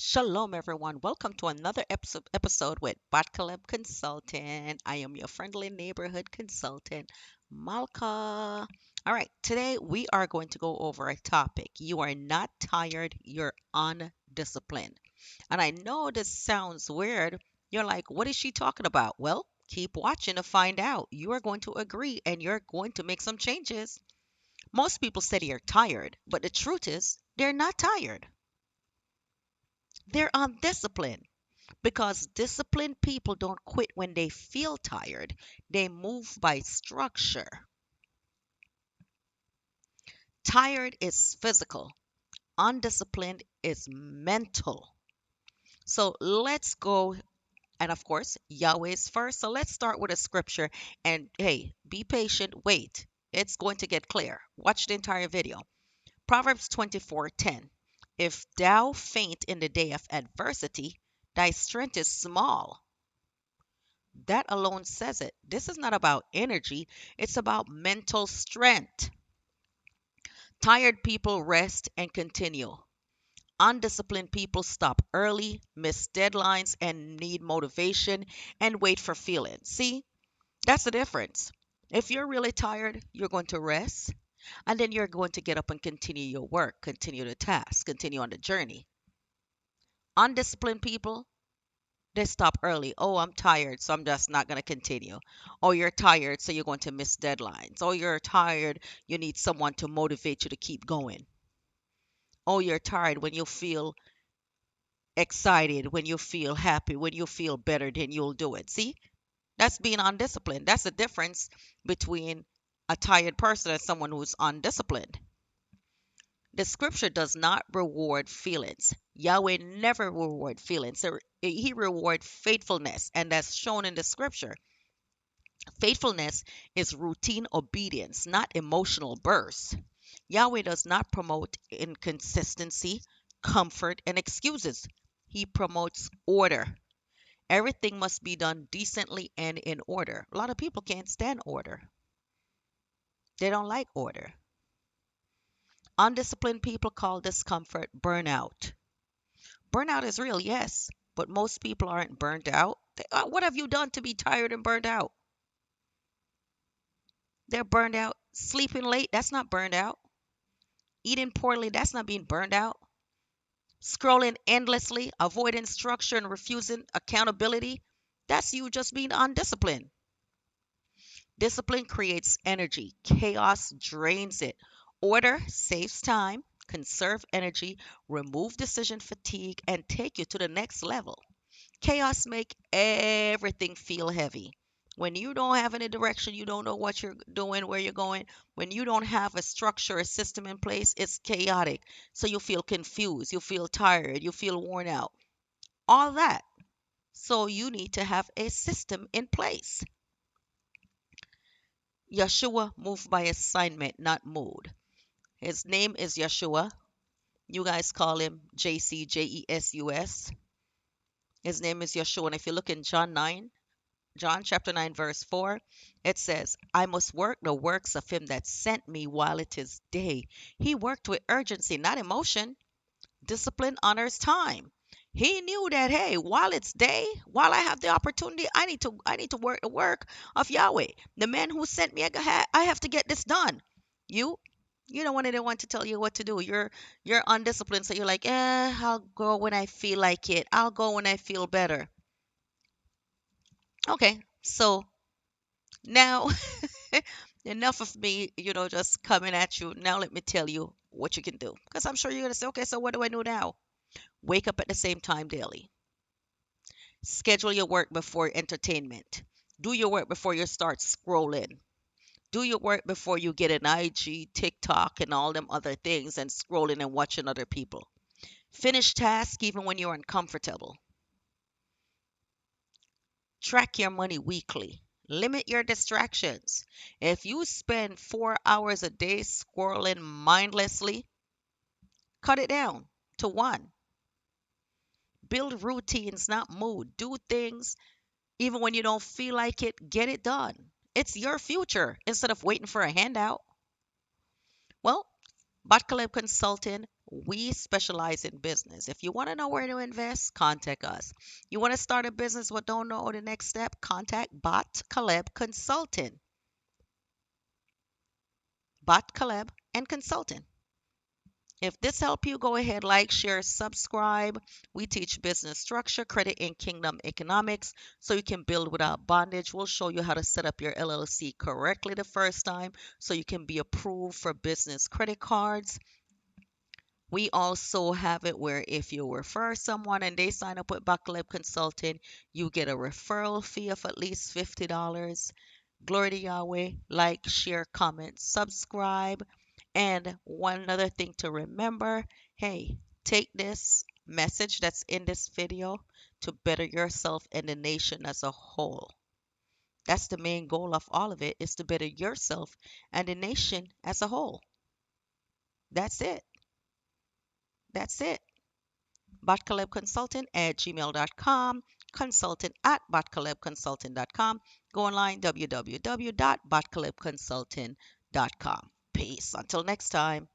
Shalom, everyone. Welcome to another episode with Batkaleb Consultant. I am your friendly neighborhood consultant, Malka. All right, today we are going to go over a topic. You are not tired, you're undisciplined. And I know this sounds weird. You're like, what is she talking about? Well, keep watching to find out. You are going to agree and you're going to make some changes. Most people say they're tired, but the truth is, they're not tired. They're undisciplined. Because disciplined people don't quit when they feel tired, they move by structure. Tired is physical, undisciplined is mental. So let's go. And of course, Yahweh is first. So let's start with a scripture. And hey, be patient, wait. It's going to get clear. Watch the entire video. Proverbs 24:10. If thou faint in the day of adversity, thy strength is small. That alone says it. This is not about energy, it's about mental strength. Tired people rest and continue. Undisciplined people stop early, miss deadlines, and need motivation and wait for feelings. See, that's the difference. If you're really tired, you're going to rest and then you're going to get up and continue your work, continue the task, continue on the journey. Undisciplined people, they stop early. Oh, I'm tired, so I'm just not going to continue. Oh, you're tired, so you're going to miss deadlines. Oh, you're tired, you need someone to motivate you to keep going. Oh, you're tired when you feel excited, when you feel happy, when you feel better, then you'll do it. See, that's being undisciplined. That's the difference between a tired person and someone who's undisciplined. The scripture does not reward feelings. Yahweh never reward feelings. He reward faithfulness, and that's shown in the scripture. Faithfulness is routine obedience, not emotional bursts. Yahweh does not promote inconsistency, comfort, and excuses. He promotes order. Everything must be done decently and in order. A lot of people can't stand order. They don't like order. Undisciplined people call discomfort burnout. Burnout is real, yes, but most people aren't burned out. What have you done to be tired and burned out? They're burned out. Sleeping late, that's not burned out. Eating poorly, that's not being burned out. Scrolling endlessly, avoiding structure and refusing accountability, that's you just being undisciplined. Discipline creates energy, chaos drains it. Order saves time, conserve energy, remove decision fatigue, and take you to the next level. Chaos make everything feel heavy. When you don't have any direction, you don't know what you're doing, where you're going. When you don't have a structure, a system in place, it's chaotic. So you feel confused, you feel tired, you feel worn out. All that. So you need to have a system in place. Yeshua moved by assignment, not mood. His name is Yeshua. You guys call him JC, Jesus. His name is Yeshua. And if you look in John chapter 9, verse 4, it says, I must work the works of him that sent me while it is day. He worked with urgency, not emotion. Discipline honors time. He knew that, hey, while it's day, while I have the opportunity, I need to work the work of Yahweh. The man who sent me, I have to get this done. You you don't want anyone to tell you what to do. You're undisciplined, so you're like, I'll go when I feel like it. I'll go when I feel better. Okay, so now enough of me, just coming at you. Now let me tell you what you can do. Because I'm sure you're going to say, okay, so what do I do now? Wake up at the same time daily. Schedule your work before entertainment. Do your work before you start scrolling. Do your work before you get an IG, TikTok, and all them other things and scrolling and watching other people. Finish tasks even when you're uncomfortable. Track your money weekly. Limit your distractions. If you spend 4 hours a day scrolling mindlessly, cut it down to one. Build routines, not mood. Do things even when you don't feel like it. Get it done. It's your future instead of waiting for a handout. Well, Bot Caleb Consulting, we specialize in business. If you want to know where to invest, contact us. You want to start a business but don't know the next step, contact Bot Caleb Consulting. Bot Caleb and Consulting. If this helped you, go ahead, like, share, subscribe. We teach business structure, credit, and kingdom economics so you can build without bondage. We'll show you how to set up your LLC correctly the first time so you can be approved for business credit cards. We also have it where if you refer someone and they sign up with Baccaleb Consulting, you get a referral fee of at least $50. Glory to Yahweh. Like, share, comment, subscribe. And one other thing to remember, hey, take this message that's in this video to better yourself and the nation as a whole. That's the main goal of all of it, is to better yourself and the nation as a whole. That's it. That's it. botcalebconsultant@gmail.com, consultant@botcalebconsultant.com. Go online, www.botcalebconsultant.com. Peace. Until next time.